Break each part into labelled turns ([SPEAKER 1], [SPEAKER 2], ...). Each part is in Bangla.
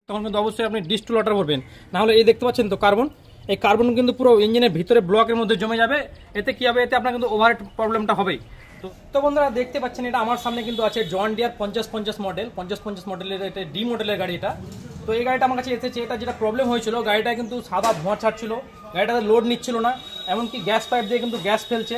[SPEAKER 1] তখন কিন্তু অবশ্যই আপনি ডিস্টল ওয়াটার ভরবেন, না হলে এই দেখতে পাচ্ছেন তো কার্বন, এই কার্বন কিন্তু পুরো ইঞ্জিনের ভিতরে ব্লকের মধ্যে জমে যাবে। এতে কি হবে, এতে আপনার কিন্তু ওভারহিট প্রবলেমটা হবেই। তো বন্ধুরা দেখতে পাচ্ছেন এটা আমার সামনে কিন্তু আছে জন ডিয়ার 5050 মডেল, 5050 মডেলের এটা ডি মডেলের গাড়ি এটা। তো এই গাড়িটা আমার কাছে এসেছে, এটা যেটা প্রবলেম হয়েছিল গাড়িটা কিন্তু সাদা ধোঁয়া ছাড়ছিল, গাড়িটাতে লোড নিচ্ছিল না, এমনকি গ্যাস পাইপ দিয়ে কিন্তু গ্যাস ফেলছে,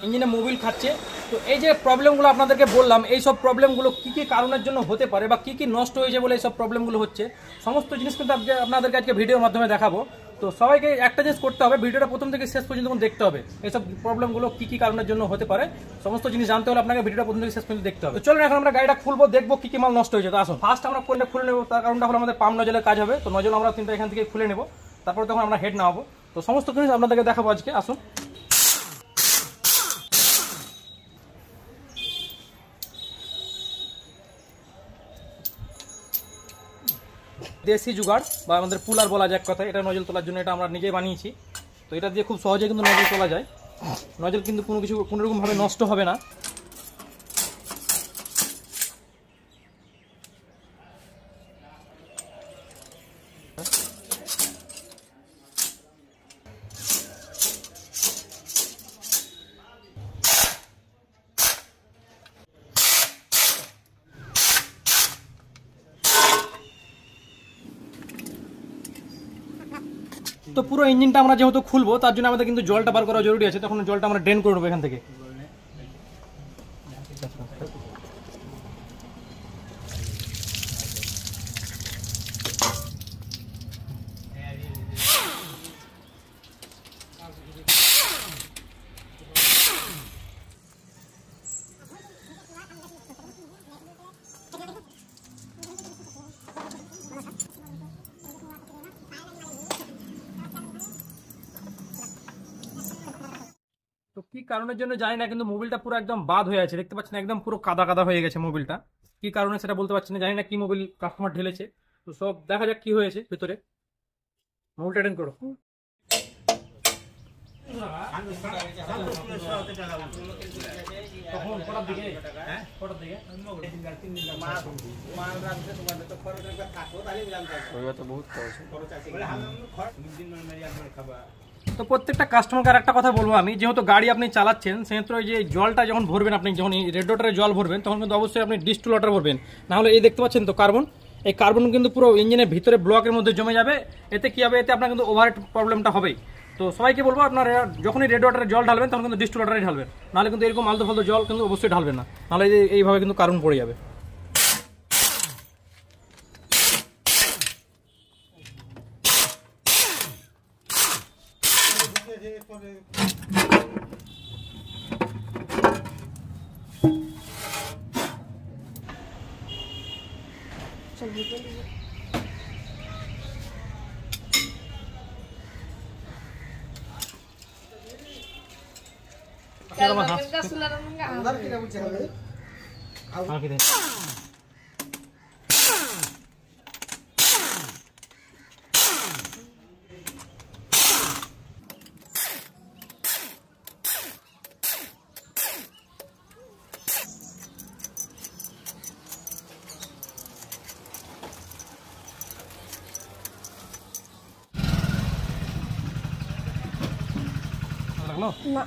[SPEAKER 1] ইঞ্জিনে মোবিল খাচ্ছে। তো এই যে প্রবলেমগুলো আপনাদেরকে বললাম, এই সব প্রবলেমগুলো কী কী কারণের জন্য হতে পারে বা কী কী নষ্ট হয়েছে বলে এই সব প্রবলেমগুলো হচ্ছে, সমস্ত জিনিস কিন্তু আপনাদেরকে আজকে ভিডিওর মাধ্যমে দেখাবো। তো সবাইকে একটা জিনিস করতে হবে, ভিডিওটা প্রথম থেকে শেষ পর্যন্ত দেখতে হবে, এইসব প্রবলেমগুলো কী কী কারণের জন্য হতে পারে সমস্ত জিনিস জানতে হলে আপনাকে ভিডিওটা প্রথম থেকে শেষ পর্যন্ত দেখতে হবে। তো চলুন এখন আমরা গাড়িটা খুলবো, দেখবো কী কী মাল নষ্ট হয়েছে। তো আসুন ফার্স্ট আমরা কোনটা খুলে নেবো, তার কারণটা হলো আমাদের পাম্প নজলের কাজ হবে। তো নজল আমরা তিনটা এখান থেকে খুলে নেবো, তারপরে তখন আমরা হেড নামাবো। তো সমস্ত জিনিস আপনাদেরকে দেখাবো আজকে, আসুন। দেশি জুগাড় বা আমাদের পুলার বলা যায় এক কথায়, এটা নজল তোলার জন্য এটা আমরা নিজেই বানিয়েছি। তো এটা দিয়ে খুব সহজে কিন্তু নজল তোলা যায়, নজল কিন্তু কোনোরকমভাবে নষ্ট হবে না। তো পুরো ইঞ্জিনটা আমরা যেহেতু খুলবো, তার জন্য আমাদের কিন্তু জলটা বার করা জরুরি আছে। তখন জলটা আমরা ড্রেন করে নেবো এখান থেকে। তো কি কারণের জন্য জানি না, কিন্তু মোবিলটা পুরো একদম বাদ হয়ে আছে, দেখতে পাচ্ছেন একদম পুরো কাদা কাদা হয়ে গেছে মোবিলটা। কি কারণে সেটা বলতে পারছি না, জানি না কি মোবিল কাস্টমার ঢেলেছে। তো সব দেখা যাক কি হয়েছে ভিতরে। মোবিলটা অ্যাটেন্ড করো। তো প্রত্যেকটা কাস্টমারকে আর একটা কথা বলবো আমি, যেহেতু গাড়ি আপনি চালাচ্ছেন সেহেতু ওই যে জলটা যখন ভরবেন, আপনি যখন রেডিয়েটরে জল ভরবেন তখন কিন্তু অবশ্যই আপনি ডিস্টল ওয়াটার ভরবেন, না হলে এই দেখতে পাচ্ছেন তো কার্বন, এই কার্বন কিন্তু পুরো ইঞ্জিনের ভিতরে ব্লকের মধ্যে জমে যাবে। এতে কি হবে, এতে আপনার কিন্তু ওভারহিট প্রবলেমটা হবেই। তো সবাইকে বলবো আপনারা যখনই রেডিয়েটরে জল ঢালবেন তখন কিন্তু ডিস্টল ওয়াটারে ঢালবেন, নাহলে কিন্তু এরকম আলতু ফালতু জল কিন্তু অবশ্যই ঢালবেন না, নাহলে এইভাবে কিন্তু কার্বন পড়ে যাবে। না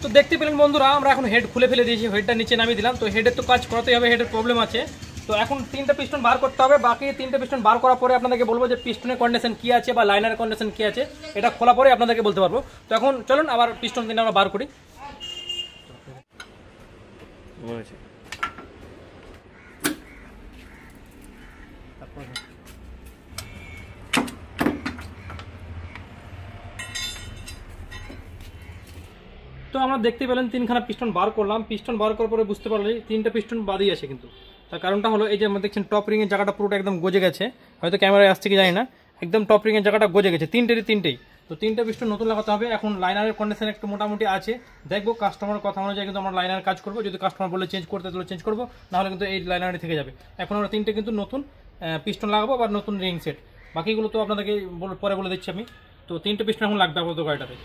[SPEAKER 1] তো দেখতে পেলেন বন্ধুরা, আমরা এখন হেড খুলে ফেলে দিয়েছি, হেডটা নিচে নামিয়ে দিলাম। তো হেডের তো কাজ করতেই হবে, হেডের প্রবলেম আছে। তো এখন তিনটা পিস্টন বার করতে হবে, বাকি তিনটা পিস্টন বার করার পরে আপনাদেরকে বলবো যে পিস্টনের কন্ডিশন কি আছে বা লাইনারের কন্ডিশন কি আছে, এটা খোলা পরে আপনাদেরকে বলতে পারবো। তো এখন চলুন আবার পিস্টন তিনটা আমরা বার করি। তো আমরা দেখতে পেলেন তিনখানা পিস্টন বার করলাম, পিস্টন বার করার পরে বুঝতে পারলে তিনটা পিস্টন বাদই আছে কিন্তু। তার কারণটা হলো এই যে আমরা দেখছেন টপ রিং এর জায়গাটা পুরোটা একদম গজে গেছে, হয়তো ক্যামেরায় আসছে কি জানি না, একদম টপ রিং এর জায়গাটা গজে গেছে তিনটেই। তো তিনটা পিস্টন নতুন লাগাতে হবে। এখন লাইনারের কন্ডিশন একটু মোটামুটি আছে, দেখবো কাস্টমারের কথা অনুযায়ী কিন্তু আমরা লাইনার কাজ করবো। যদি কাস্টমার বলে চেঞ্জ করতে তাহলে চেঞ্জ করবো, নাহলে কিন্তু এই লাইনারই থেকে যাবে। এখন আমরা তিনটে কিন্তু নতুন পিস্টন লাগাবো বা নতুন রিং সেট, বাকিগুলো তো আপনাদেরকে পরে বলে দিচ্ছি আমি। তো তিনটে পিস্টন এখন লাগবে আপাতত গাড়িটাতে।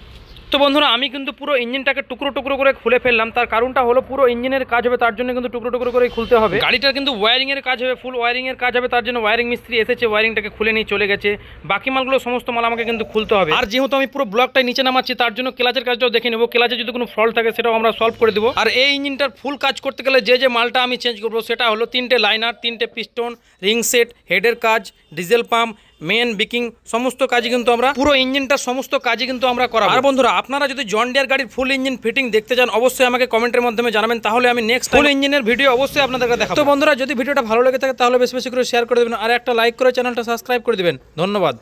[SPEAKER 1] তো বন্ধুরা আমি কিন্তু পুরো ইঞ্জিনটাকে টুকরো টুকরো করে খুলে ফেললাম। তার কারণটা হলো পুরো ইঞ্জিনের কাজ হবে, তার জন্য কিন্তু টুকরো টুকরো করে খুলতে হবে। গাড়িটার কিন্তু ওয়ারিং এর কাজ হবে, ফুল ওয়ারিং এর কাজ হবে, তার জন্য ওয়ারিং মিস্ত্রি এসেছে, ওয়ারিংটাকে খুলে নিয়ে চলে গেছে। বাকি মালগুলো সমস্ত মাল আমাকে কিন্তু খুলতে হবে। আর যেহেতু আমি পুরো ব্লকটাই নিচে নামাচ্ছি, তার জন্য ক্লাচের কাজটাও দেখে নেবো, ক্লাচে যদি কোনো ফল্ট থাকে সেটাও আমরা সলভ করে দেবো। আর এই ইঞ্জিনটার ফুল কাজ করতে গেলে যে মালটা আমি চেঞ্জ করবো সেটা হলো 3টে লাইনার, 3টে পিস্টন, রিং সেট, হেডের কাজ, ডিজেল পাম্প, মেন বিকিং, সমস্ত কাজই কিন্তু আমরা পুরো ইঞ্জিনটার সমস্ত কাজই কিন্তু আমরা করাবো। আর বন্ধুরা আপনারা যদি জন ডিয়ার গাড়ির ফুল ইঞ্জিন ফিটিং দেখতে চান অবশ্যই আমাকে কমেন্টের মাধ্যমে জানাবেন, তাহলে আমি নেক্সট ফুল ইঞ্জিনের ভিডিও অবশ্যই আপনাদেরকে দেখাবো। তো বন্ধুরা যদি ভিডিওটা ভালো লেগে থাকে তাহলে বেশি বেশি করে শেয়ার করে দেবেন, আর একটা লাইক করে চ্যানেলটা সাবস্ক্রাইব করে দেবেন। ধন্যবাদ।